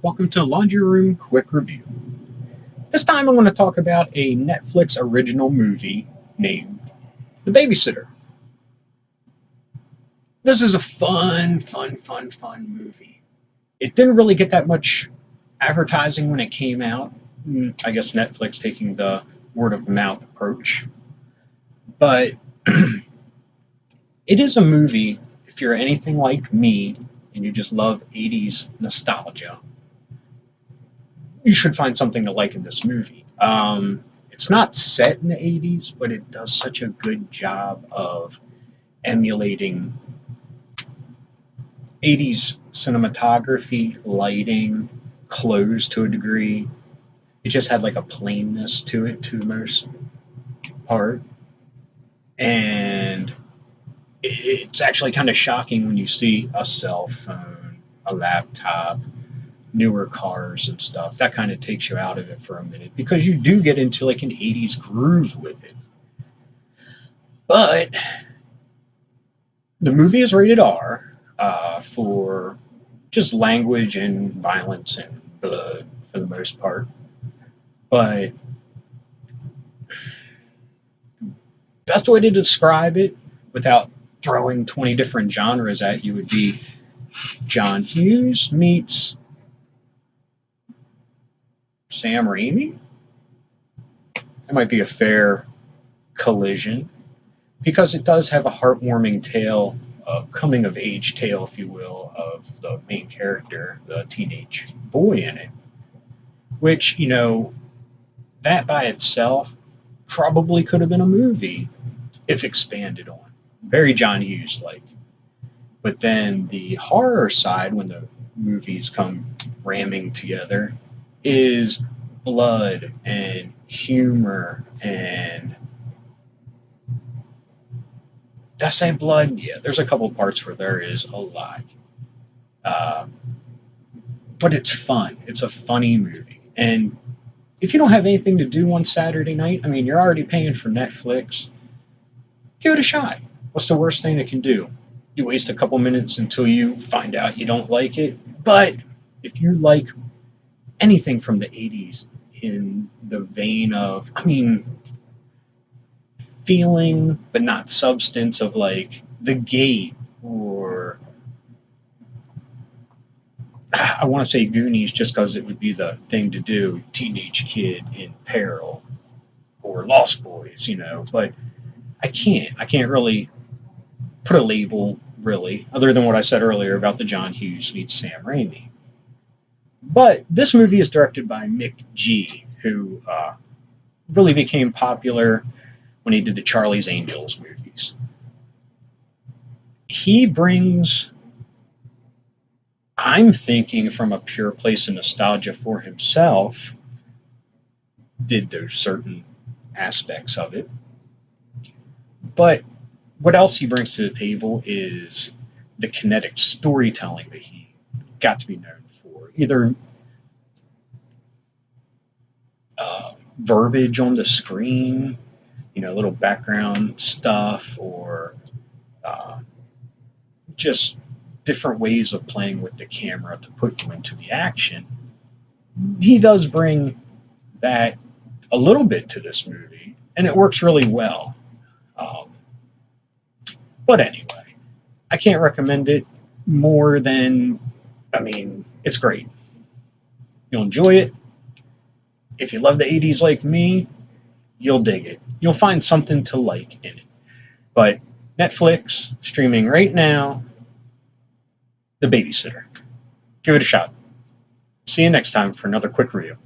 Welcome to Laundry Room Quick Review. This time I want to talk about a Netflix original movie named The Babysitter. This is a fun movie. It didn't really get that much advertising when it came out. I guess Netflix taking the word of mouth approach. But it is a movie, if you're anything like me and you just love 80s nostalgia, you should find something to like in this movie. It's not set in the 80s, but it does such a good job of emulating 80s cinematography, lighting, clothes to a degree. It just had like a plainness to it to the most part. And it's actually kind of shocking when you see a cell phone, a laptop, newer cars and stuff. That kind of takes you out of it for a minute because you do get into like an 80s groove with it. But the movie is rated R for just language and violence and blood for the most part. But best way to describe it without throwing 20 different genres at you would be John Hughes meets Sam Raimi. That might be a fair collision because it does have a heartwarming tale, a coming of age tale, if you will, of the main character, the teenage boy in it. Which, that by itself probably could have been a movie if expanded on. Very John Hughes like. But then the horror side, when the movies come ramming together, is blood and humor and did I say blood? Yeah, there's a couple parts where there is a lot. Uh, but it's fun. It's a funny movie. And if you don't have anything to do on Saturday night, I mean, you're already paying for Netflix, give it a shot. What's the worst thing it can do? You waste a couple minutes until you find out you don't like it. But if you like anything from the 80s in the vein of, I mean, feeling but not substance of like The Gate or I want to say Goonies just because it would be the thing to do, teenage kid in peril or Lost Boys, but I can't really put a label really other than what I said earlier about the John Hughes meets Sam Raimi. But this movie is directed by Mick G, who really became popular when he did the Charlie's Angels movies. He brings, I'm thinking from a pure place of nostalgia for himself, did those certain aspects of it. But what else he brings to the table is the kinetic storytelling that he got to be known for. Either verbiage on the screen, little background stuff, or uh, just different ways of playing with the camera to put you into the action. He does bring that a little bit to this movie, and it works really well. Um, but anyway, I can't recommend it more than, I mean, it's great. You'll enjoy it. If you love the 80s like me, you'll dig it. You'll find something to like in it. But Netflix, streaming right now, The Babysitter. Give it a shot. See you next time for another quick review.